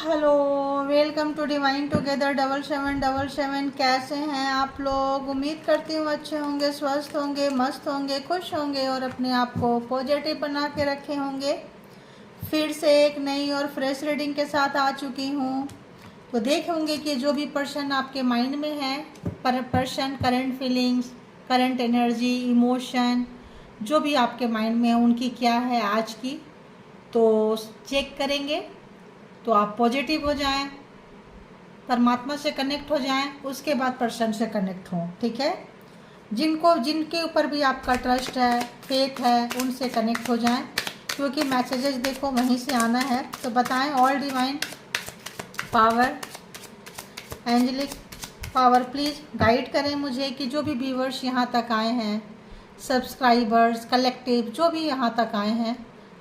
Hello, welcome to divine together 7777। कैसे हैं आप लोग? उम्मीद करती हूँ अच्छे होंगे, स्वस्थ होंगे, मस्त होंगे, खुश होंगे और अपने आप को पॉजिटिव बना के रखे होंगे। फिर से एक नई और फ्रेश रीडिंग के साथ आ चुकी हूँ। तो देखेंगे कि जो भी पर्सन आपके माइंड में है, person current feelings, current energy, emotion, जो भी आपके माइंड में है उनकी क्या है आज की, तो चेक करेंगे। तो आप पॉजिटिव हो जाएं, परमात्मा से कनेक्ट हो जाएं, उसके बाद पर्सन से कनेक्ट हों। ठीक है? जिनके ऊपर भी आपका ट्रस्ट है, फेथ है, उनसे कनेक्ट हो जाएं, क्योंकि मैसेजेस देखो वहीं से आना है। तो बताएं all divine power, angelic power, please guide करें मुझे कि जो भी व्यूवर्स यहाँ तक आए हैं, सब्सक्राइबर्स, कलेक्टिव जो भी यहाँ तक आए हैं,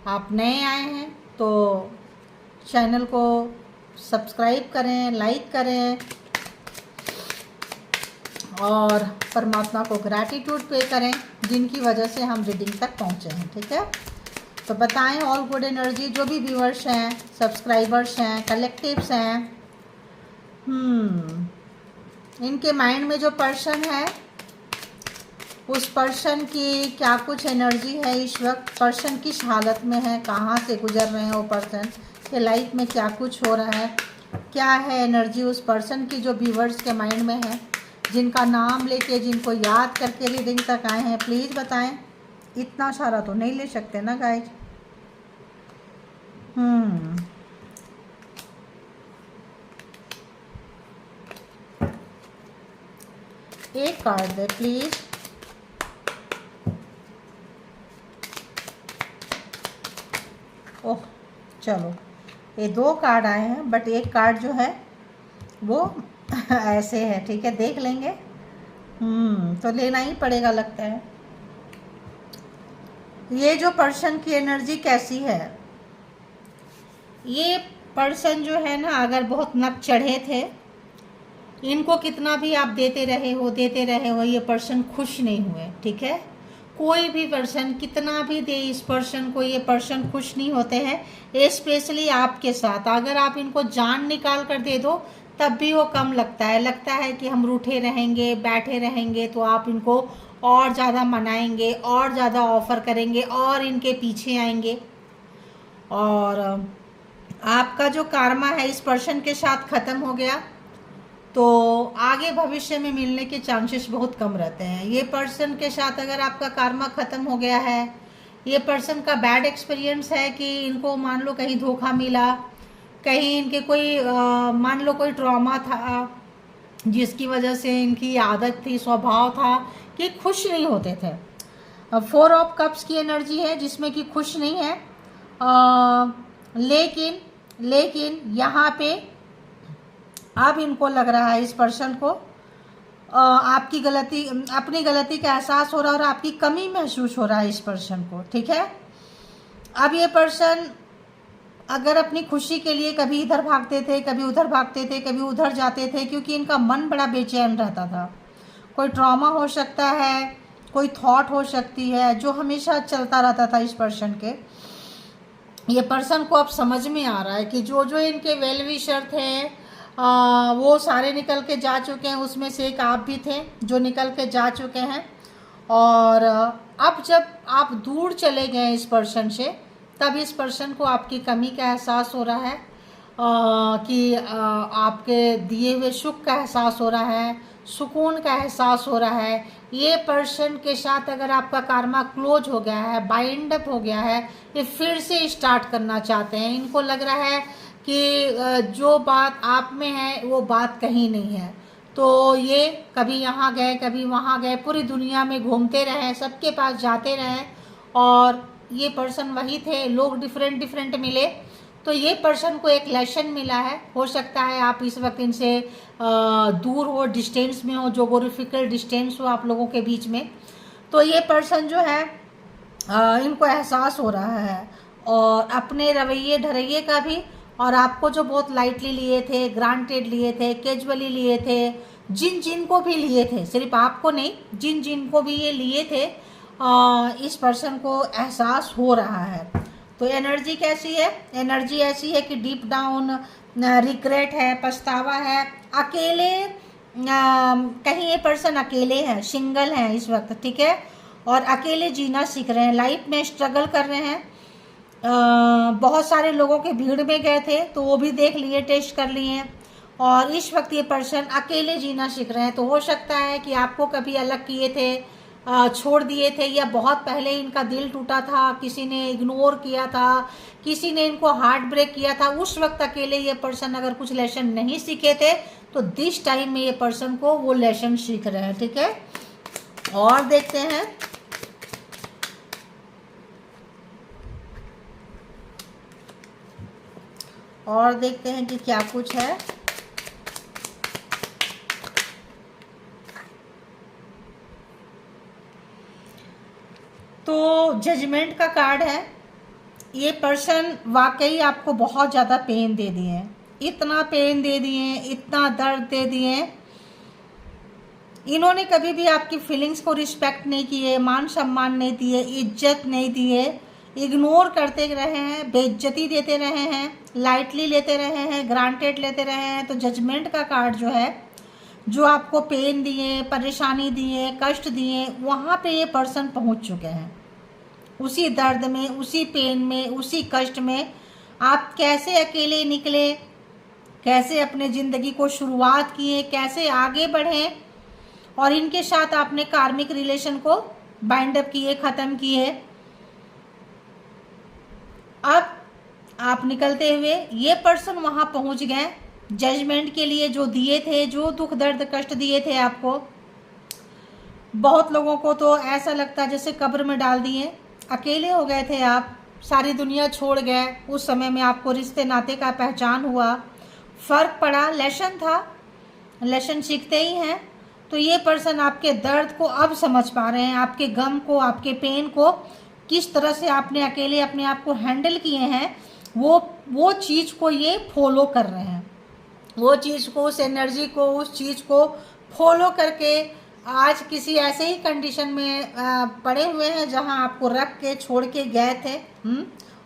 आप नए आए हैं तो चैनल को सब्सक्राइब करें, लाइक करें और परमात्मा को ग्रैटिट्यूड पे करें जिनकी वजह से हम रीडिंग तक पहुँचे हैं। ठीक है? तो बताएं ऑल गुड एनर्जी, जो भी व्यूअर्स हैं, सब्सक्राइबर्स हैं, कलेक्टिव्स हैं, इनके माइंड में जो पर्सन है उस पर्सन की क्या कुछ एनर्जी है इस वक्त, पर्सन किस हालत में है, कहाँ से गुजर रहे हैं वो पर्सन के लाइफ में, क्या कुछ हो रहा है, क्या है एनर्जी उस पर्सन की जो व्यूवर्स के माइंड में है, जिनका नाम लेके, जिनको याद करके रीडिंग तक आए हैं। प्लीज़ बताएं। इतना सारा तो नहीं ले सकते ना गाइज। एक कार्ड दे प्लीज़। ओह चलो, ये दो कार्ड आए हैं बट एक कार्ड जो है वो ऐसे है। ठीक है, देख लेंगे। तो लेना ही पड़ेगा लगता है। ये जो पर्सन की एनर्जी कैसी है, ये पर्सन जो है ना, अगर बहुत नक चढ़े थे, इनको कितना भी आप देते रहे हो, ये पर्सन खुश नहीं हुए। ठीक है? कोई भी पर्सन कितना भी दे इस पर्सन को, ये पर्सन खुश नहीं होते हैं। स्पेशली आपके साथ अगर आप इनको जान निकाल कर दे दो तब भी वो कम लगता है कि हम रूठे रहेंगे, बैठे रहेंगे, तो आप इनको और ज़्यादा मनाएंगे, और ज़्यादा ऑफर करेंगे और इनके पीछे आएंगे। और आपका जो कार्मा है इस पर्सन के साथ ख़त्म हो गया तो आगे भविष्य में मिलने के चांसेस बहुत कम रहते हैं। ये पर्सन के साथ अगर आपका कार्मा ख़त्म हो गया है, ये पर्सन का बैड एक्सपीरियंस है कि इनको मान लो कहीं धोखा मिला, कहीं इनके कोई मान लो कोई ट्रॉमा था जिसकी वजह से इनकी आदत थी, स्वभाव था कि खुश नहीं होते थे। 4 ऑफ कप्स की एनर्जी है जिसमें कि खुश नहीं है। लेकिन यहाँ पे अब इनको लग रहा है, इस पर्सन को आपकी गलती, अपनी गलती का एहसास हो रहा है और आपकी कमी महसूस हो रहा है इस पर्सन को। ठीक है? अब ये पर्सन अगर अपनी खुशी के लिए कभी इधर भागते थे, कभी उधर भागते थे, कभी उधर जाते थे, क्योंकि इनका मन बड़ा बेचैन रहता था। कोई ट्रॉमा हो सकता है, कोई थॉट हो सकती है जो हमेशा चलता रहता था इस पर्सन के। ये पर्सन को अब समझ में आ रहा है कि जो जो इनके वेल विशर थे वो सारे निकल के जा चुके हैं, उसमें से एक आप भी थे जो निकल के जा चुके हैं। और अब जब आप दूर चले गए इस पर्सन से, तब इस पर्सन को आपकी कमी का एहसास हो रहा है, कि आपके दिए हुए सुख का एहसास हो रहा है, सुकून का एहसास हो रहा है। ये पर्सन के साथ अगर आपका कार्मा क्लोज हो गया है, बाइंड अप हो गया है, ये फिर से स्टार्ट करना चाहते हैं। इनको लग रहा है कि जो बात आप में है वो बात कहीं नहीं है, तो ये कभी यहाँ गए, कभी वहाँ गए, पूरी दुनिया में घूमते रहे, सबके पास जाते रहे और ये पर्सन वही थे। लोग डिफरेंट मिले तो ये पर्सन को एक लेसन मिला है। हो सकता है आप इस वक्त इनसे दूर हो, डिस्टेंस में हो, जोग्राफिकल डिस्टेंस हो आप लोगों के बीच में। तो ये पर्सन जो है इनको एहसास हो रहा है और अपने रवैये ढरैये का भी, और आपको जो बहुत लाइटली लिए थे, ग्रांटेड लिए थे, कैजुअली लिए थे, जिन को भी लिए थे, सिर्फ आपको नहीं, जिन को भी ये लिए थे, इस पर्सन को एहसास हो रहा है। तो एनर्जी कैसी है? एनर्जी ऐसी है कि डीप डाउन रिग्रेट है, पछतावा है, अकेले कहीं ये पर्सन अकेले है, सिंगल है इस वक्त, ठीक है, और अकेले जीना सीख रहे हैं, लाइफ में स्ट्रगल कर रहे हैं। बहुत सारे लोगों के भीड़ में गए थे तो वो भी देख लिए, टेस्ट कर लिए, और इस वक्त ये पर्सन अकेले जीना सीख रहे हैं। तो हो सकता है कि आपको कभी अलग किए थे, छोड़ दिए थे, या बहुत पहले इनका दिल टूटा था, किसी ने इग्नोर किया था, किसी ने इनको हार्ट ब्रेक किया था, उस वक्त अकेले ये पर्सन अगर कुछ लेसन नहीं सीखे थे तो दिस टाइम में ये पर्सन को वो लेसन सीख रहे हैं, ठीक है। और देखते हैं, और देखते हैं कि क्या कुछ है। तो जजमेंट का कार्ड है। ये पर्सन वाकई आपको बहुत ज़्यादा पेन दे दिए हैं, इतना पेन दे दिए, इतना दर्द दे दिए। इन्होंने कभी भी आपकी फीलिंग्स को रिस्पेक्ट नहीं किए, मान सम्मान नहीं दिए, इज्जत नहीं दिए, इग्नोर करते रहे हैं, बेइज्जती देते रहे हैं, लाइटली लेते रहे हैं, ग्रांटेड लेते रहे हैं। तो जजमेंट का कार्ड जो है, जो आपको पेन दिए, परेशानी दिए, कष्ट दिए, वहाँ पे ये पर्सन पहुँच चुके हैं। उसी दर्द में, उसी पेन में, उसी कष्ट में आप कैसे अकेले निकले, कैसे अपने ज़िंदगी को शुरुआत किए, कैसे आगे बढ़े, और इनके साथ आपने कार्मिक रिलेशन को बाइंड अप किए, ख़त्म किए। अब आप निकलते हुए ये पर्सन वहाँ पहुँच गए जजमेंट के लिए, जो दिए थे, जो दुख दर्द कष्ट दिए थे आपको। बहुत लोगों को तो ऐसा लगता जैसे कब्र में डाल दिए, अकेले हो गए थे आप, सारी दुनिया छोड़ गए। उस समय में आपको रिश्ते नाते का पहचान हुआ, फ़र्क पड़ा, लेसन था, लेसन सीखते ही हैं। तो ये पर्सन आपके दर्द को अब समझ पा रहे हैं, आपके गम को, आपके पेन को, किस तरह से आपने अकेले अपने आप को हैंडल किए हैं, वो चीज़ को ये फॉलो कर रहे हैं। वो चीज़ को, उस एनर्जी को, उस चीज़ को फॉलो करके आज किसी ऐसे ही कंडीशन में पड़े हुए हैं जहां आपको रख के छोड़ के गए थे।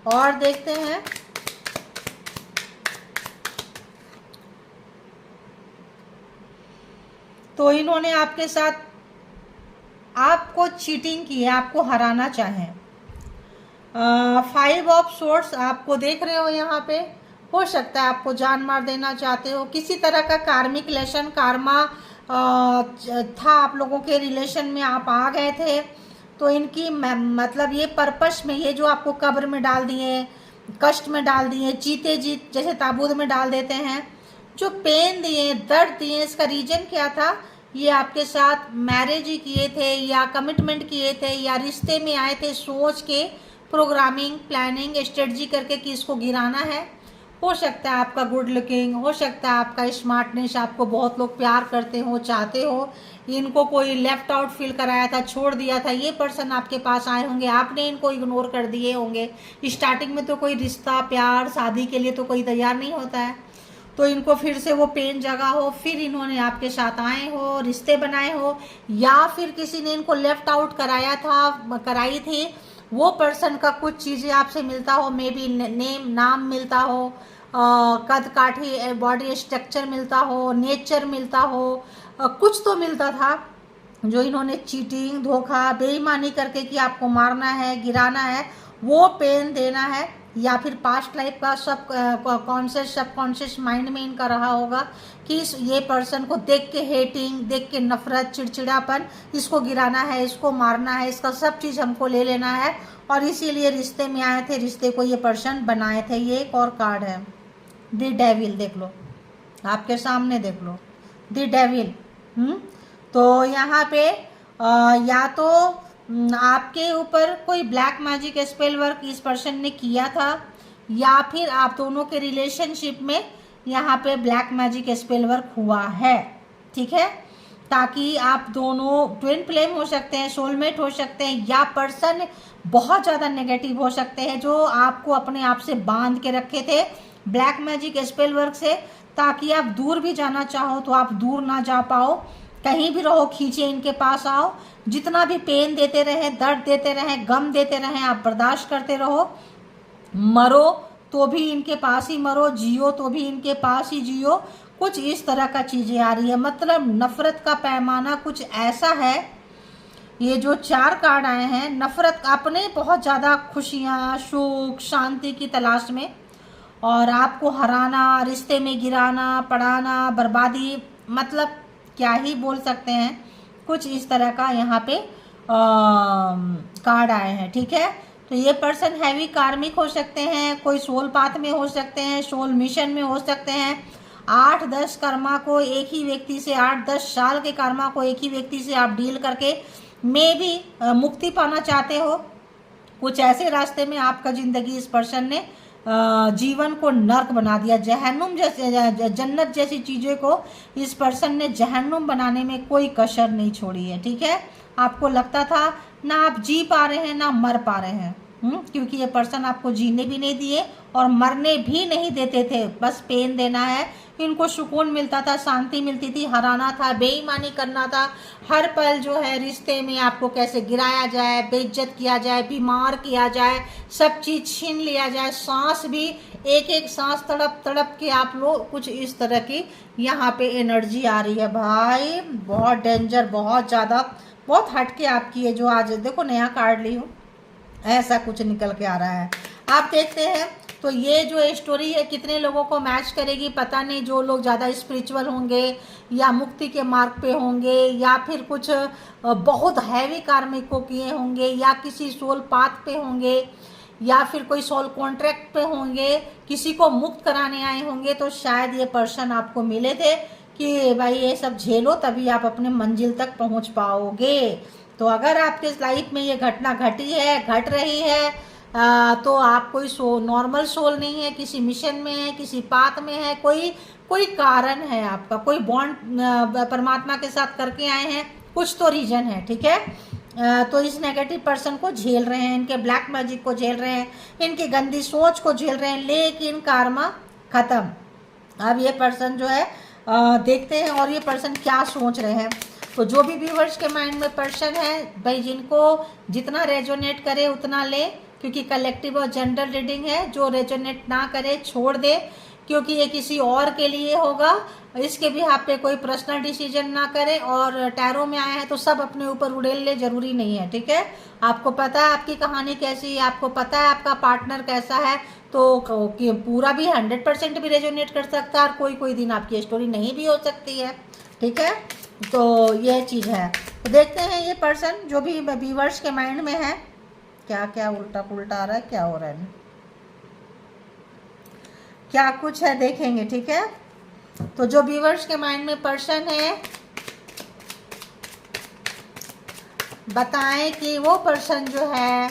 और देखते हैं, तो इन्होंने आपके साथ आपको चीटिंग की है, आपको हराना चाहें। 5 ऑफ सोर्ड्स आपको देख रहे हो यहाँ पे। हो सकता है आपको जान मार देना चाहते हो, किसी तरह का कार्मिक लेसन, कारमा था आप लोगों के रिलेशन में, आप आ गए थे। तो इनकी मतलब ये पर्पस में, ये जो आपको कब्र में डाल दिए, कष्ट में डाल दिए, जीते जीत जैसे ताबूत में डाल देते हैं, जो पेन दिए, दर्द दिए, इसका रीजन क्या था? ये आपके साथ मैरिज ही किए थे, या कमिटमेंट किए थे, या रिश्ते में आए थे सोच के, प्रोग्रामिंग, प्लानिंग, स्ट्रेटजी करके कि इसको गिराना है। हो सकता है आपका गुड लुकिंग, हो सकता है आपका स्मार्टनेस, आपको बहुत लोग प्यार करते हो, चाहते हो, इनको कोई लेफ्ट आउट फील कराया था, छोड़ दिया था, ये पर्सन आपके पास आए होंगे, आपने इनको इग्नोर कर दिए होंगे। स्टार्टिंग में तो कोई रिश्ता, प्यार, शादी के लिए तो कोई तैयार नहीं होता है, तो इनको फिर से वो पेन जगा हो, फिर इन्होंने आपके साथ आए हो, रिश्ते बनाए हो, या फिर किसी ने इनको लेफ्ट आउट कराया था, कराई थी। वो पर्सन का कुछ चीज़ें आपसे मिलता हो, मे बी नेम, नाम मिलता हो, कद काठी बॉडी स्ट्रक्चर मिलता हो, नेचर मिलता हो, कुछ तो मिलता था जो इन्होंने चीटिंग, धोखा, बेईमानी करके कि आपको मारना है, गिराना है, वो पेन देना है। या फिर पास्ट लाइफ का सब कॉन्शियस, सबकॉन्शियस माइंड में इनका रहा होगा कि ये पर्सन को देख के हेटिंग, देख के नफरत, चिड़चिड़ापन, इसको गिराना है, इसको मारना है, इसका सब चीज़ हमको ले लेना है, और इसीलिए रिश्ते में आए थे, रिश्ते को ये पर्सन बनाए थे। ये एक और कार्ड है, द डेविल, देख लो, आपके सामने देख लो, द डेविल। तो यहाँ पे या तो आपके ऊपर कोई ब्लैक मैजिक स्पेल वर्क इस पर्सन ने किया था, या फिर आप दोनों के रिलेशनशिप में यहाँ पे ब्लैक मैजिक स्पेल वर्क हुआ है, ठीक है, ताकि आप दोनों ट्विन फ्लेम हो सकते हैं, सोलमेट हो सकते हैं, या पर्सन बहुत ज़्यादा नेगेटिव हो सकते हैं जो आपको अपने आप से बांध के रखे थे ब्लैक मैजिक स्पेल वर्क से, ताकि आप दूर भी जाना चाहो तो आप दूर ना जा पाओ, कहीं भी रहो, खींचे इनके पास आओ, जितना भी पेन देते रहे, दर्द देते रहे, गम देते रहे, आप बर्दाश्त करते रहो, मरो तो भी इनके पास ही मरो, जियो तो भी इनके पास ही जियो, कुछ इस तरह का चीज़ें आ रही है। मतलब नफ़रत का पैमाना कुछ ऐसा है। ये जो 4 कार्ड आए हैं, नफ़रत अपने बहुत ज़्यादा खुशियाँ, सुख, शांति की तलाश में, और आपको हराना, रिश्ते में गिराना, पड़ाना, बर्बादी, मतलब क्या ही बोल सकते हैं, कुछ इस तरह का यहाँ पे कार्ड आए हैं। ठीक है, तो ये पर्सन हैवी कार्मिक हो सकते हैं, कोई सोल पाथ में हो सकते हैं, सोल मिशन में हो सकते हैं। 8-10 कर्मा को एक ही व्यक्ति से, 8-10 साल के कर्मा को एक ही व्यक्ति से आप डील करके में भी मुक्ति पाना चाहते हो। कुछ ऐसे रास्ते में आपका ज़िंदगी इस पर्सन ने जीवन को नर्क बना दिया, जहन्नुम जैसे, जन्नत जैसी चीज़ों को इस पर्सन ने जहन्नुम बनाने में कोई कसर नहीं छोड़ी है। ठीक है, आपको लगता था ना आप जी पा रहे हैं ना मर पा रहे हैं, क्योंकि ये पर्सन आपको जीने भी नहीं दिए और मरने भी नहीं देते थे, बस पेन देना है। इनको सुकून मिलता था, शांति मिलती थी, हराना था, बेईमानी करना था, हर पल जो है रिश्ते में आपको कैसे गिराया जाए, बेइज्जत किया जाए, बीमार किया जाए, सब चीज़ छीन लिया जाए, सांस भी एक एक सांस तड़प तड़प के आप लोग, कुछ इस तरह की यहाँ पे एनर्जी आ रही है भाई। बहुत डेंजर, बहुत ज़्यादा, बहुत हटके आपकी है। जो आज देखो नया कार्ड ली हूँ, ऐसा कुछ निकल के आ रहा है। आप देखते हैं तो ये जो स्टोरी है कितने लोगों को मैच करेगी पता नहीं। जो लोग ज़्यादा स्पिरिचुअल होंगे या मुक्ति के मार्ग पे होंगे या फिर कुछ बहुत हैवी कार्मिक को किए होंगे या किसी सोल पाथ पे होंगे या फिर कोई सोल कॉन्ट्रैक्ट पे होंगे, किसी को मुक्त कराने आए होंगे, तो शायद ये पर्सन आपको मिले थे कि भाई ये सब झेलो तभी आप अपने मंजिल तक पहुंच पाओगे। तो अगर आपके लाइफ में ये घटना घटी है, घट रही है, तो आप कोई नॉर्मल सोल नहीं है, किसी मिशन में है, किसी पाथ में है, कोई कारण है आपका, कोई बॉन्ड परमात्मा के साथ करके आए हैं, कुछ तो रीजन है। ठीक है, तो इस नेगेटिव पर्सन को झेल रहे हैं, इनके ब्लैक मैजिक को झेल रहे हैं, इनकी गंदी सोच को झेल रहे हैं, लेकिन कार्मा खत्म। अब ये पर्सन जो है देखते हैं और ये पर्सन क्या सोच रहे हैं। तो जो भी व्यूवर्स के माइंड में पर्सन है भाई, जिनको जितना रेजोनेट करे उतना ले, क्योंकि कलेक्टिव और जनरल रीडिंग है। जो रेजोनेट ना करे छोड़ दे, क्योंकि ये किसी और के लिए होगा। इसके भी आप पे कोई पर्सनल डिसीजन ना करे। और टैरो में आए हैं तो सब अपने ऊपर उड़ेल ले, जरूरी नहीं है। ठीक है, आपको पता है आपकी कहानी कैसी है, आपको पता है आपका पार्टनर कैसा है, तो पूरा भी 100% भी रेजोनेट कर सकता है, और कोई दिन आपकी स्टोरी नहीं भी हो सकती है। ठीक है, तो यह चीज़ है। तो देखते हैं ये पर्सन जो भी व्यूवर्स के माइंड में है, क्या क्या उल्टा पुल्टा आ रहा है, क्या हो रहा है, क्या कुछ है, देखेंगे। ठीक है, तो जो व्यूवर्स के माइंड में पर्सन है बताएं कि वो पर्सन जो है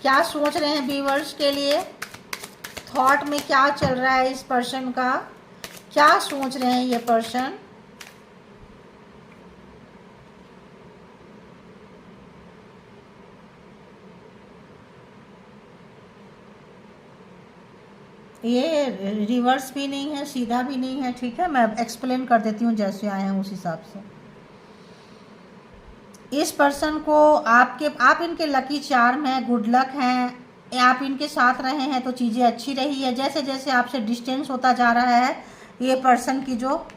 क्या सोच रहे हैं व्यूवर्स के लिए, थॉट में क्या चल रहा है इस पर्सन का, क्या सोच रहे हैं ये पर्सन। ये रिवर्स भी नहीं है, सीधा भी नहीं है। ठीक है, मैं एक्सप्लेन कर देती हूँ जैसे आए हैं उस हिसाब से। इस पर्सन को आप इनके लकी चार्म है, गुड लक हैं, आप इनके साथ रहे हैं तो चीज़ें अच्छी रही है। जैसे जैसे आपसे डिस्टेंस होता जा रहा है, ये पर्सन की जो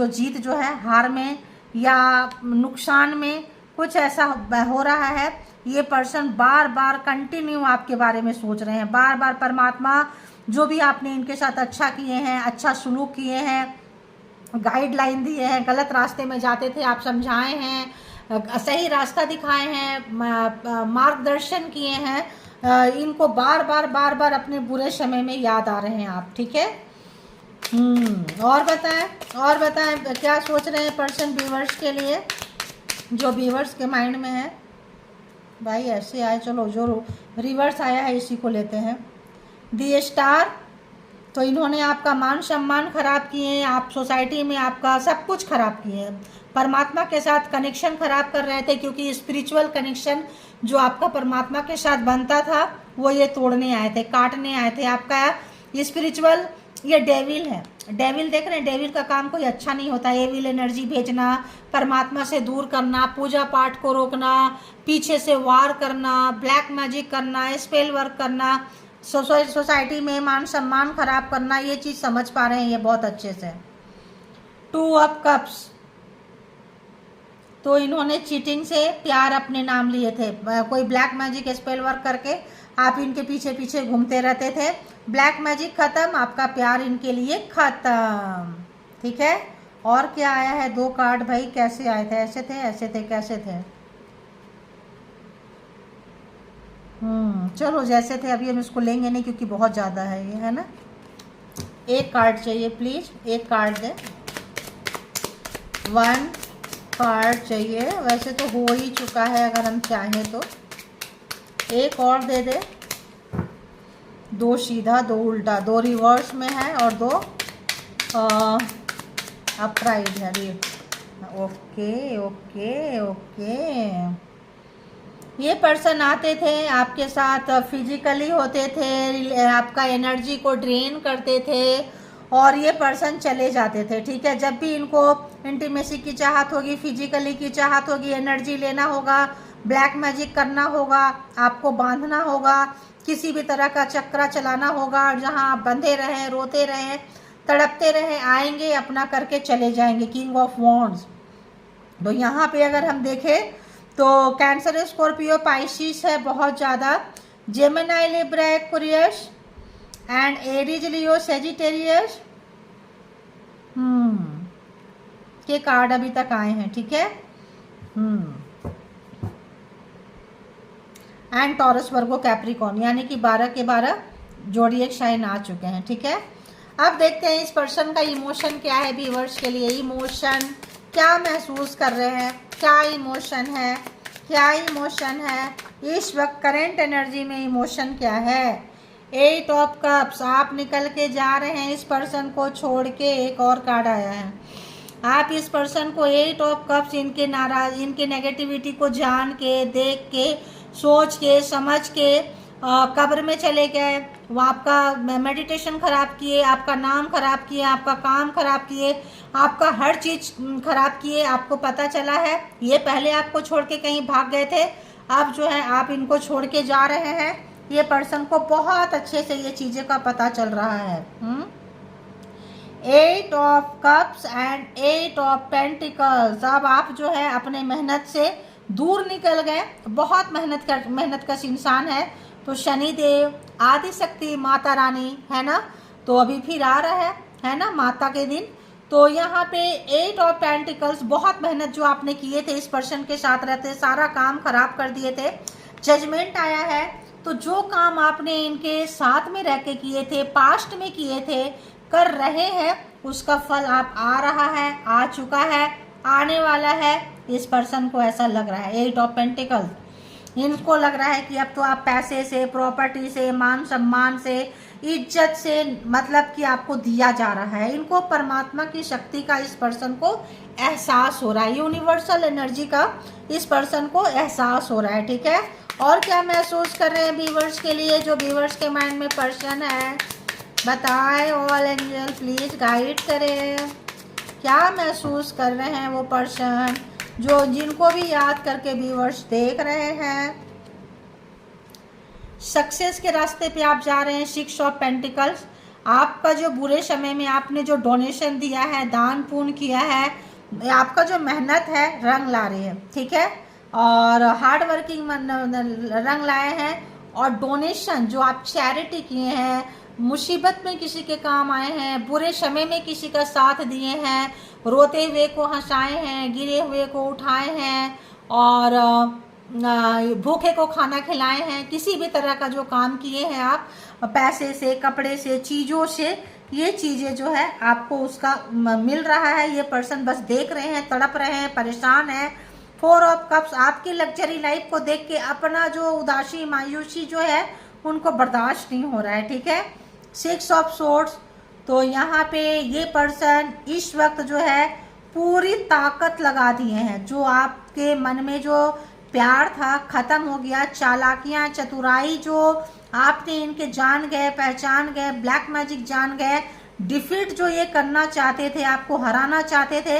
जीत जो है, हार में या नुकसान में कुछ ऐसा हो रहा है। ये पर्सन बार बार कंटिन्यू आपके बारे में सोच रहे हैं, बार बार परमात्मा जो भी आपने इनके साथ अच्छा किए हैं, अच्छा सुलूक किए हैं, गाइडलाइन दिए हैं, गलत रास्ते में जाते थे आप समझाए हैं, सही रास्ता दिखाए हैं, मार्गदर्शन किए हैं, इनको बार बार अपने बुरे समय में याद आ रहे हैं आप। ठीक है, और बताएं क्या सोच रहे हैं पर्सन व्यूवर्स के लिए, जो व्यूवर्स के माइंड में है। भाई ऐसे आए, चलो जो रिवर्स आया है इसी को लेते हैं। दी स्टार, तो इन्होंने आपका मान सम्मान खराब किए हैं, आप सोसाइटी में आपका सब कुछ खराब किए हैं, परमात्मा के साथ कनेक्शन खराब कर रहे थे, क्योंकि स्पिरिचुअल कनेक्शन जो आपका परमात्मा के साथ बनता था वो ये तोड़ने आए थे, काटने आए थे आपका स्पिरिचुअल। ये डेविल है, डेविल देख रहे हैं, डेविल का काम कोई अच्छा नहीं होता। एविल एनर्जी भेजना, परमात्मा से दूर करना, पूजा पाठ को रोकना, पीछे से वार करना, ब्लैक मैजिक करना, स्पेल वर्क करना, सोसाइटी में मान सम्मान खराब करना, ये चीज़ समझ पा रहे हैं ये बहुत अच्छे से। 2 ऑफ कप्स, तो इन्होंने चीटिंग से प्यार अपने नाम लिए थे। कोई ब्लैक मैजिक स्पेल वर्क करके आप इनके पीछे पीछे घूमते रहते थे। ब्लैक मैजिक खत्म, आपका प्यार इनके लिए खत्म। ठीक है, और क्या आया है? 2 कार्ड भाई, कैसे आए थे? ऐसे थे, ऐसे थे, कैसे थे? चलो जैसे थे। अभी हम इसको लेंगे नहीं क्योंकि बहुत ज़्यादा है ये, है ना। एक कार्ड चाहिए प्लीज़, एक कार्ड दे। 1 कार्ड चाहिए, वैसे तो हो ही चुका है अगर हम चाहें तो। एक और दे दे। 2 सीधा, 2 उल्टा, 2 रिवर्स में है और 2 अपराइट है। Okay okay okay. ये पर्सन आते थे आपके साथ, फिजिकली होते थे, आपका एनर्जी को ड्रेन करते थे और ये पर्सन चले जाते थे। ठीक है, जब भी इनको इंटीमेसी की चाहत होगी, फिजिकली की चाहत होगी, एनर्जी लेना होगा, ब्लैक मैजिक करना होगा, आपको बांधना होगा, किसी भी तरह का चक्रा चलाना होगा, जहां आप बंधे रहें, रोते रहें, तड़पते रहें, आएंगे, अपना करके चले जाएंगे। King of wands. तो यहाँ पे अगर हम देखें तो कैंसर, स्कॉर्पियो, पाइसिस है बहुत ज़्यादा, Gemini, Libra, Aquarius and Aries, Leo, Sagittarius के कार्ड अभी तक आए हैं। ठीक है, एंड टॉरस, वर्गो, कैप्रिकॉर्न, यानी कि 12 के 12 जोडिएक साइन आ चुके हैं। ठीक है, अब देखते हैं इस पर्सन का इमोशन क्या है व्यूअर्स के लिए। इमोशन क्या महसूस कर रहे हैं, क्या इमोशन है, क्या इमोशन है इस वक्त, करंट एनर्जी में इमोशन क्या है। 8 ऑफ कप्स, आप निकल के जा रहे हैं इस पर्सन को छोड़ के। एक और कार्ड आया है, आप इस पर्सन को 8 ऑफ कप्स, इनके नाराज, इनके नेगेटिविटी को जान के, देख के, सोच के, समझ के कब्र में चले गए। वो आपका मेडिटेशन खराब किए, आपका नाम खराब किए, आपका काम खराब किए, आपका हर चीज़ खराब किए। आपको पता चला है ये पहले आपको छोड़ के कहीं भाग गए थे, अब जो है आप इनको छोड़ के जा रहे हैं। ये पर्सन को बहुत अच्छे से ये चीज़ें का पता चल रहा है। 8 of cups and 8 of pentacles. अब आप जो है अपने मेहनत से दूर निकल गए, बहुत मेहनत कश इंसान है। तो शनिदेव, आदि शक्ति, माता रानी, है ना, तो अभी फिर आ रहा है ना, माता के दिन। तो यहाँ पे 8 ऑफ पेंटिकल्स, बहुत मेहनत जो आपने किए थे इस पर्सन के साथ रहते, सारा काम खराब कर दिए थे। जजमेंट आया है, तो जो काम आपने इनके साथ में रह के किए थे, पास्ट में किए थे, कर रहे हैं, उसका फल आप आ रहा है, आ चुका है, आने वाला है। इस पर्सन को ऐसा लग रहा है। 8 ऑफ पेंटिकल्स, इनको लग रहा है कि अब तो आप पैसे से, प्रॉपर्टी से, मान सम्मान से, इज्जत से, मतलब कि आपको दिया जा रहा है। इनको परमात्मा की शक्ति का इस पर्सन को एहसास हो रहा है, यूनिवर्सल एनर्जी का इस पर्सन को एहसास हो रहा है। ठीक है, और क्या महसूस कर रहे हैं व्यूअर्स के लिए, जो व्यूअर्स के माइंड में पर्सन है, बताएं। ऑल एंजल प्लीज गाइड करें, क्या महसूस कर रहे हैं वो पर्सन जो, जिनको भी याद करके व्यूअर्स देख रहे हैं। सक्सेस के रास्ते पे आप जा रहे हैं। 6 ऑफ पेंटिकल्स, आपका जो बुरे समय में आपने जो डोनेशन दिया है, दान पुण्य किया है, आपका जो मेहनत है रंग ला रही है। ठीक है, और हार्ड वर्किंग रंग लाए हैं, और डोनेशन जो आप चैरिटी किए हैं, मुसीबत में किसी के काम आए हैं, बुरे समय में किसी का साथ दिए हैं, रोते हुए को हंसाए हैं, गिरे हुए को उठाए हैं, और भूखे को खाना खिलाए हैं। किसी भी तरह का जो काम किए हैं आप, पैसे से, कपड़े से, चीज़ों से, ये चीज़ें जो है आपको उसका मिल रहा है। ये पर्सन बस देख रहे हैं, तड़प रहे हैं, परेशान है। 4 ऑफ कप्स, आपकी लग्जरी लाइफ को देख के अपना जो उदासी, मायूसी जो है उनको बर्दाश्त नहीं हो रहा है। ठीक है, 6 ऑफ सोर्ड्स, तो यहाँ पे ये पर्सन इस वक्त जो है पूरी ताकत लगा दिए हैं। जो आपके मन में जो प्यार था खत्म हो गया, चालाकियाँ, चतुराई जो आपने इनके जान गए, पहचान गए, ब्लैक मैजिक जान गए। डिफीट जो ये करना चाहते थे, आपको हराना चाहते थे,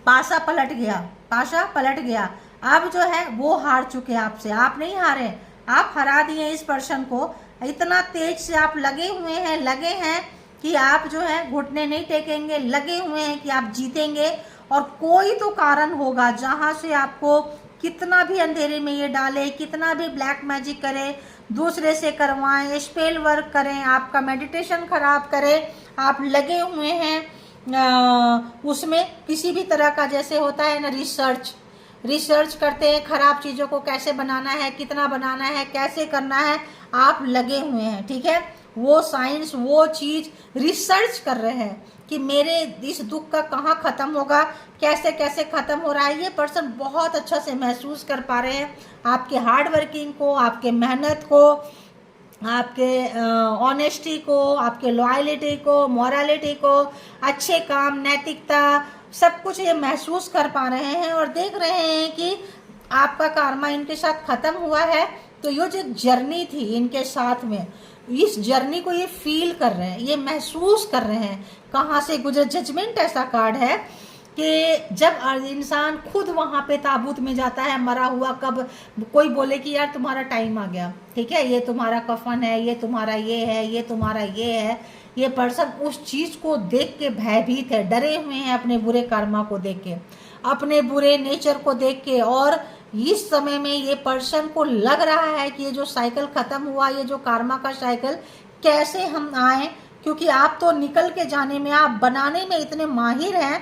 पासा पलट गया, पासा पलट गया। अब जो है वो हार चुके आपसे, आप नहीं हारे, आप हरा दिए इस पर्सन को। इतना तेज से आप लगे हैं कि आप जो है घुटने नहीं टेकेंगे, लगे हुए हैं कि आप जीतेंगे। और कोई तो कारण होगा जहाँ से आपको कितना भी अंधेरे में ये डाले, कितना भी ब्लैक मैजिक करे, दूसरे से करवाएं, स्पेल वर्क करें, आपका मेडिटेशन खराब करें, आप लगे हुए हैं उसमें किसी भी तरह का, जैसे होता है ना रिसर्च करते हैं खराब चीज़ों को कैसे बनाना है, कितना बनाना है, कैसे करना है, आप लगे हुए हैं, ठीक है। वो साइंस, वो चीज़ रिसर्च कर रहे हैं कि मेरे इस दुख का कहाँ ख़त्म होगा, कैसे कैसे ख़त्म हो रहा है। ये पर्सन बहुत अच्छा से महसूस कर पा रहे हैं आपके हार्ड वर्किंग को, आपके मेहनत को, आपके ऑनेस्टी को, आपके लॉयलिटी को, मॉरलिटी को, अच्छे काम, नैतिकता, सब कुछ ये महसूस कर पा रहे हैं और देख रहे हैं कि आपका कार्मा इनके साथ ख़त्म हुआ है। तो ये जो जर्नी थी इनके साथ में, इस जर्नी को ये फील कर रहे हैं, ये महसूस कर रहे हैं कहाँ से गुजर। जजमेंट ऐसा कार्ड है कि जब इंसान खुद वहाँ पे ताबूत में जाता है मरा हुआ, कब कोई बोले कि यार तुम्हारा टाइम आ गया, ठीक है, ये तुम्हारा कफन है, ये तुम्हारा ये है, ये तुम्हारा ये है, ये पर्सन उस चीज़ को देख के भयभीत है, डरे हुए हैं अपने बुरे कर्मा को देख के, अपने बुरे नेचर को देख के। और इस समय में ये पर्सन को लग रहा है कि ये जो साइकिल ख़त्म हुआ, ये जो कर्मा का साइकिल, कैसे हम आए, क्योंकि आप तो निकल के जाने में, आप बनाने में इतने माहिर हैं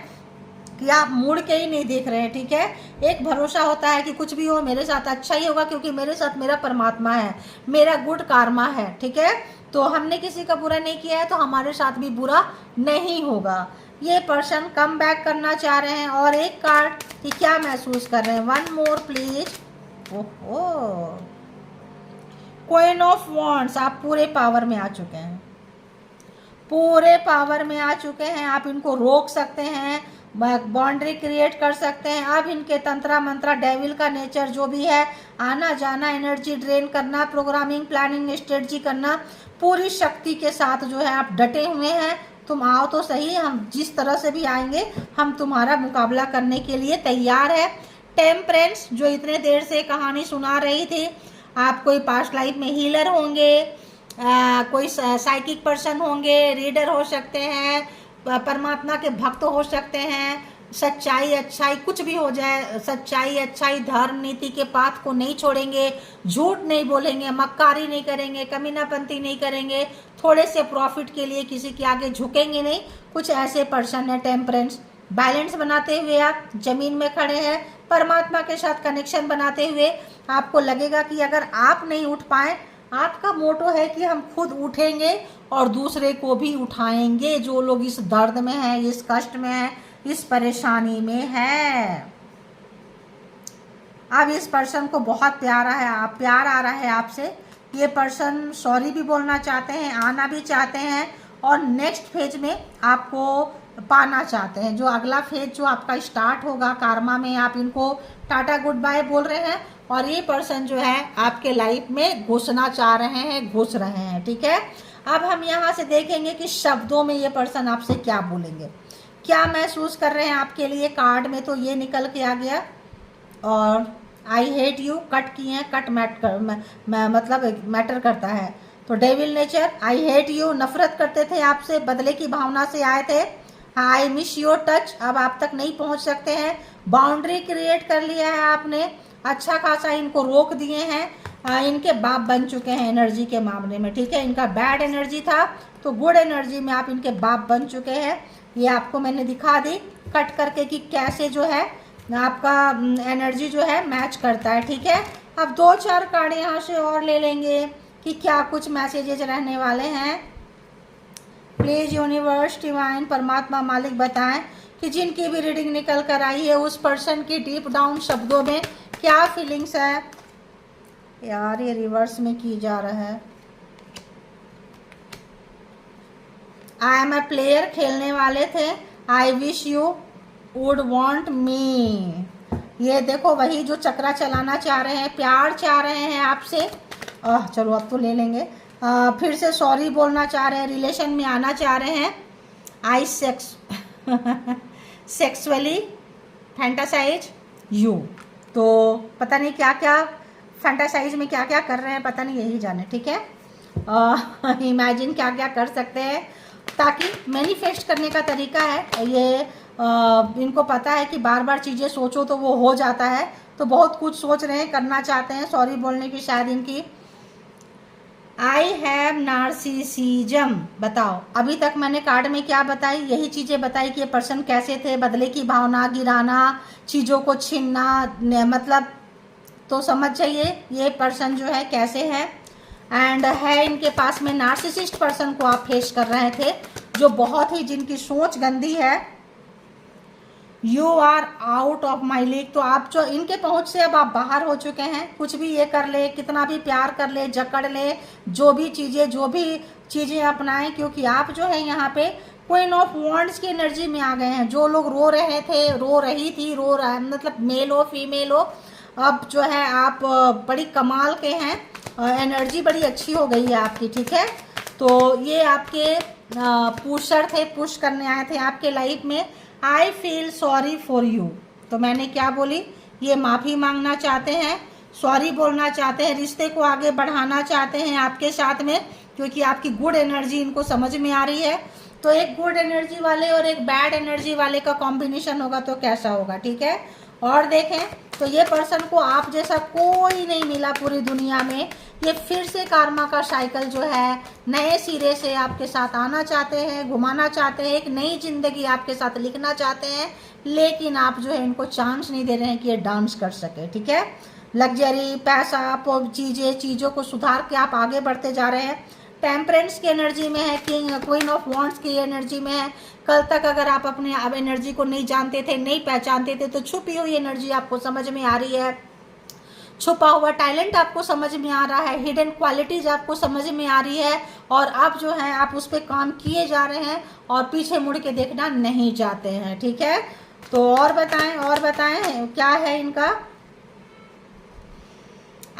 कि आप मुड़ के ही नहीं देख रहे हैं, ठीक है। एक भरोसा होता है कि कुछ भी हो मेरे साथ अच्छा ही होगा, क्योंकि मेरे साथ मेरा परमात्मा है, मेरा गुड कार्मा है, ठीक है। तो हमने किसी का बुरा नहीं किया है तो हमारे साथ भी बुरा नहीं होगा। ये पर्सन कम बैक करना चाह रहे हैं। और एक कार्ड कि क्या महसूस कर रहे हैं, वन मोर प्लीज। ओहो, क्वीन ऑफ वॉन्ड्स, आप पूरे पावर में आ चुके हैं, पूरे पावर में आ चुके हैं। आप इनको रोक सकते हैं, बाउंड्री क्रिएट कर सकते हैं। अब इनके तंत्रा मंत्रा, डेविल का नेचर जो भी है, आना जाना, एनर्जी ड्रेन करना, प्रोग्रामिंग, प्लानिंग, स्ट्रेटजी करना, पूरी शक्ति के साथ जो है आप डटे हुए हैं। तुम आओ तो सही, हम जिस तरह से भी आएंगे हम तुम्हारा मुकाबला करने के लिए तैयार है। टेम्परेंस, जो इतने देर से कहानी सुना रही थी, आप कोई पास्ट लाइफ में हीलर होंगे, कोई साइकिक पर्सन होंगे, रीडर हो सकते हैं, परमात्मा के भक्त हो सकते हैं, सच्चाई अच्छाई कुछ भी हो जाए, सच्चाई अच्छाई धर्म नीति के पाथ को नहीं छोड़ेंगे, झूठ नहीं बोलेंगे, मक्कारी नहीं करेंगे, कमीनापंती नहीं करेंगे, थोड़े से प्रॉफिट के लिए किसी के आगे झुकेंगे नहीं, कुछ ऐसे पर्सन है। टेम्परेंस, बैलेंस बनाते हुए आप जमीन में खड़े हैं, परमात्मा के साथ कनेक्शन बनाते हुए आपको लगेगा कि अगर आप नहीं उठ पाए, आपका मोटो है कि हम खुद उठेंगे और दूसरे को भी उठाएंगे जो लोग इस दर्द में हैं, इस कष्ट में हैं, इस परेशानी में है। अब इस पर्सन को बहुत प्यार आ रहा है आपसे। ये पर्सन सॉरी भी बोलना चाहते हैं, आना भी चाहते हैं और नेक्स्ट फेज में आपको पाना चाहते हैं। जो अगला फेज जो आपका स्टार्ट होगा कार्मा में, आप इनको टाटा गुड बाय बोल रहे हैं और ये पर्सन जो है आपके लाइफ में घुसना चाह रहे हैं, घुस रहे हैं, ठीक है। अब हम यहाँ से देखेंगे कि शब्दों में ये पर्सन आपसे क्या बोलेंगे, क्या महसूस कर रहे हैं आपके लिए। कार्ड में तो ये निकल के आ गया और आई हेट यू, कट किए हैं, कट मतलब मैटर करता है। तो devil nature, I hate you, नफरत करते थे आपसे, बदले की भावना से आए थे। आई मिस योर टच, अब आप तक नहीं पहुंच सकते हैं। बाउंड्री क्रिएट कर लिया है आपने, अच्छा खासा इनको रोक दिए हैं। इनके बाप बन चुके हैं एनर्जी के मामले में, ठीक है। इनका बैड एनर्जी था तो गुड एनर्जी में आप इनके बाप बन चुके हैं। ये आपको मैंने दिखा दी कट करके कि कैसे जो है आपका एनर्जी जो है मैच करता है, ठीक है। अब 2-4 कार्ड यहाँ से और ले लेंगे कि क्या कुछ मैसेजेज रहने वाले हैं। प्लीज यूनिवर्स, डिवाइन, परमात्मा, मालिक बताएं कि जिनकी भी रीडिंग निकल कर आई है उस पर्सन की डीप डाउन शब्दों में क्या फीलिंग्स है। यार ये रिवर्स में की जा रहा है। आई एम अ प्लेयर, खेलने वाले थे। I wish you would want me, ये देखो वही जो चक्रा चलाना चाह रहे हैं, प्यार चाह रहे हैं आपसे। चलो अब तो ले लेंगे। फिर से सॉरी बोलना चाह रहे हैं, रिलेशन में आना चाह रहे हैं। आई सेक्सुअली फैंटासाइज यू, तो पता नहीं क्या क्या फैंटासाइज में क्या क्या कर रहे हैं, पता नहीं, यही जाने, ठीक है। इमेजिन क्या क्या कर सकते हैं, ताकि मैनिफेस्ट करने का तरीका है ये। इनको पता है कि बार बार चीज़ें सोचो तो वो हो जाता है, तो बहुत कुछ सोच रहे हैं, करना चाहते हैं। सॉरी बोलने की शायद इनकी। I have narcissism. बताओ अभी तक मैंने कार्ड में क्या बताई, यही चीज़ें बताई कि ये पर्सन कैसे थे, बदले की भावना, गिराना, चीज़ों को छीनना, मतलब तो समझ जाइए ये पर्सन जो है कैसे है। एंड है इनके पास में नार्सिसिस्ट पर्सन को आप फेस कर रहे थे, जो बहुत ही, जिनकी सोच गंदी है। You are out of my league. तो आप जो इनके पहुंच से अब आप बाहर हो चुके हैं। कुछ भी ये कर ले, कितना भी प्यार कर ले, जकड़ ले, जो भी चीज़ें अपनाएं, क्योंकि आप जो है यहाँ पे क्वीन ऑफ वॉन्ड्स की एनर्जी में आ गए हैं। जो लोग रो रहे थे, रो रही थी, रो रहा मतलब मेल हो फीमेल हो, अब जो है आप बड़ी कमाल के हैं, एनर्जी बड़ी अच्छी हो गई है आपकी, ठीक है। तो ये आपके पुशर थे, पुश करने आए थे आपके लाइफ में। I feel sorry for you. तो मैंने क्या बोली, ये माफ़ी मांगना चाहते हैं, सॉरी बोलना चाहते हैं, रिश्ते को आगे बढ़ाना चाहते हैं आपके साथ में, क्योंकि आपकी गुड एनर्जी इनको समझ में आ रही है। तो एक गुड एनर्जी वाले और एक बैड एनर्जी वाले का कॉम्बिनेशन होगा तो कैसा होगा, ठीक है। और देखें तो ये पर्सन को आप जैसा कोई नहीं मिला पूरी दुनिया में। ये फिर से कार्मा का साइकिल जो है नए सिरे से आपके साथ आना चाहते हैं, घुमाना चाहते हैं, एक नई जिंदगी आपके साथ लिखना चाहते हैं, लेकिन आप जो है इनको चांस नहीं दे रहे हैं कि ये डांस कर सके, ठीक है। लग्जरी, पैसा, चीज़ों को सुधार के आप आगे बढ़ते जा रहे हैं। टेम्परेंस की एनर्जी में है, क्वीन ऑफ वॉन्ड्स की एनर्जी में है। कल तक अगर आप अपने अब एनर्जी को नहीं जानते थे, नहीं पहचानते थे, तो छुपी हुई एनर्जी आपको समझ में आ रही है, छुपा हुआ टैलेंट आपको समझ में आ रहा है, हिडन क्वालिटीज आपको समझ में आ रही है, और अब जो है आप उस पर काम किए जा रहे हैं और पीछे मुड़ के देखना नहीं चाहते हैं, ठीक है। तो और बताएं क्या है इनका।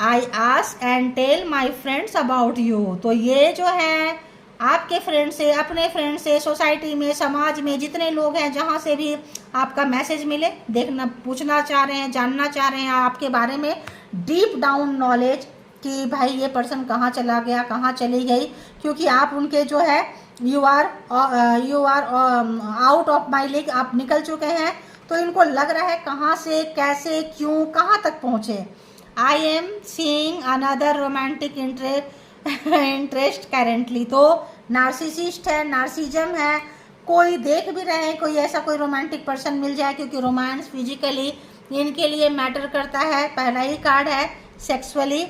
I ask and tell my friends about you. तो ये जो है आपके फ्रेंड से, अपने फ्रेंड से, सोसाइटी में, समाज में जितने लोग हैं, जहाँ से भी आपका मैसेज मिले, देखना, पूछना चाह रहे हैं, जानना चाह रहे हैं आपके बारे में, डीप डाउन नॉलेज कि भाई ये पर्सन कहाँ चला गया, कहाँ चली गई, क्योंकि आप उनके जो है you are out of my league, आप निकल चुके हैं। तो इनको लग रहा है कहाँ से, कैसे, क्यों, कहाँ तक पहुँचे। I am seeing another romantic interest currently. तो नार्सिसिस्ट है, नार्सिज्म है, कोई देख भी रहे हैं, कोई ऐसा कोई रोमांटिक पर्सन मिल जाए, क्योंकि रोमांस फिजिकली इनके लिए मैटर करता है। पहला ही कार्ड है सेक्सुअली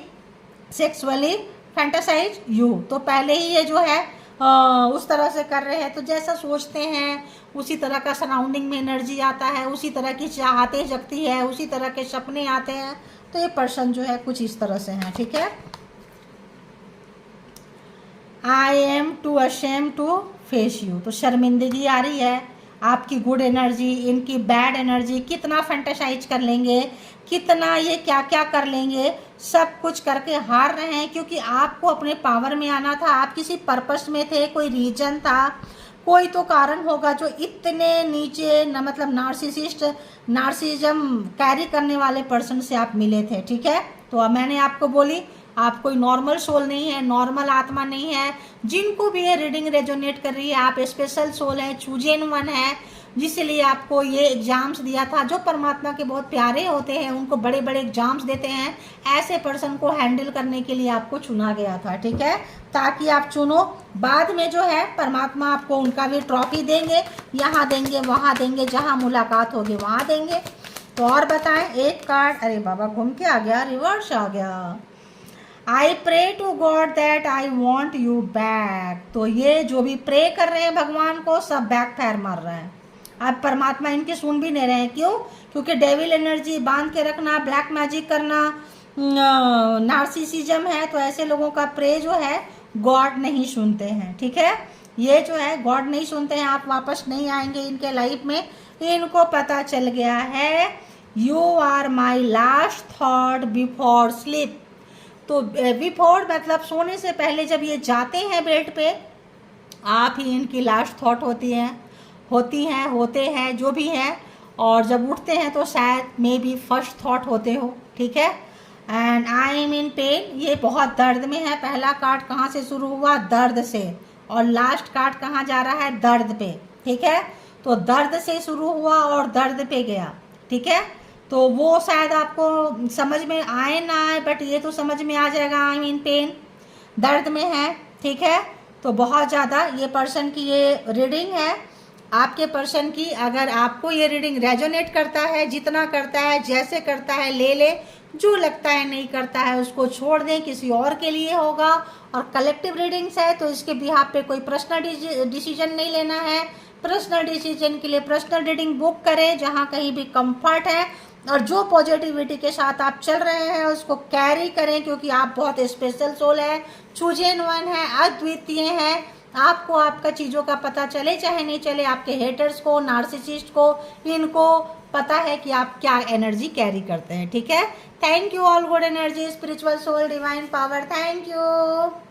फैंटासाइज यू। तो पहले ही ये जो है उस तरह से कर रहे हैं, तो जैसा सोचते हैं उसी तरह का सराउंडिंग में एनर्जी आता है, उसी तरह की चाहतें जगती है, उसी तरह के सपने आते हैं। तो ये पर्सन जो है कुछ इस तरह से है, ठीक है। I am too ashamed to face you. तो शर्मिंदगी आ रही है, आपकी गुड एनर्जी, इनकी बैड एनर्जी, कितना फैंटासाइज कर लेंगे, कितना ये क्या क्या कर लेंगे, सब कुछ करके हार रहे हैं, क्योंकि आपको अपने पावर में आना था, आप किसी पर्पस में थे, कोई रीजन था, कोई तो कारण होगा जो इतने नीचे न, मतलब नार्सिज्म कैरी करने वाले पर्सन से आप मिले थे, ठीक है। तो अब मैंने आपको बोली, आप कोई नॉर्मल सोल नहीं है, नॉर्मल आत्मा नहीं है। जिनको भी ये रीडिंग रेजोनेट कर रही है, आप स्पेशल सोल है, चूजन वन है, जिसलिए आपको ये एग्जाम्स दिया था। जो परमात्मा के बहुत प्यारे होते हैं, उनको बड़े बड़े एग्जाम्स देते हैं, ऐसे पर्सन को हैंडल करने के लिए आपको चुना गया था, ठीक है, ताकि आप चुनो। बाद में जो है परमात्मा आपको उनका भी ट्रॉफी देंगे, यहाँ देंगे, वहाँ देंगे, जहाँ मुलाकात होगी वहाँ देंगे। तो और बताएं, एक कार्ड, अरे बाबा घूम के आ गया, रिवर्स आ गया। I pray to God that I want you back. तो ये जो भी प्रे कर रहे हैं भगवान को, सब बैक फायर मार रहे हैं। अब परमात्मा इनके सुन भी नहीं रहे हैं, क्यों? क्योंकि डेविल एनर्जी बांध के रखना, ब्लैक मैजिक करना, नार्सिसिज्म है। तो ऐसे लोगों का प्रे जो है गॉड नहीं सुनते हैं, ठीक है। ये जो है गॉड नहीं सुनते हैं, आप वापस नहीं आएंगे इनके लाइफ में। इनको पता चल गया है, you are my last thought before sleep. तो बिफोर मतलब सोने से पहले, जब ये जाते हैं बेड पे, आप ही इनकी लास्ट थॉट होती हैं, होते हैं, जो भी है। और जब उठते हैं तो शायद मे बी फर्स्ट थॉट होते हो, ठीक है। And I am in pen, ये बहुत दर्द में है। पहला कार्ड कहाँ से शुरू हुआ? दर्द से, और लास्ट कार्ड कहाँ जा रहा है? दर्द पे। ठीक है, तो दर्द से शुरू हुआ और दर्द पे गया। ठीक है, तो वो शायद आपको समझ में आए ना आए, बट ये तो समझ में आ जाएगा। आई मीन पेन, दर्द में है। ठीक है, तो बहुत ज़्यादा ये पर्सन की ये रीडिंग है आपके पर्सन की। अगर आपको ये रीडिंग रेजोनेट करता है, जितना करता है, जैसे करता है ले ले, जो लगता है नहीं करता है उसको छोड़ दें, किसी और के लिए होगा। और कलेक्टिव रीडिंग्स है तो इसके बिहाफ पे कोई पर्सनल डिसीजन नहीं लेना है। पर्सनल डिसीजन के लिए पर्सनल रीडिंग बुक करें जहाँ कहीं भी कंफर्ट है, और जो पॉजिटिविटी के साथ आप चल रहे हैं उसको कैरी करें, क्योंकि आप बहुत स्पेशल सोल है, चूजन वन है, अद्वितीय है। आपको आपका चीज़ों का पता चले चाहे नहीं चले, आपके हेटर्स को, नार्सिसिस्ट को, इनको पता है कि आप क्या एनर्जी कैरी करते हैं। ठीक है, thank you all good energy, spiritual soul, divine power, thank you.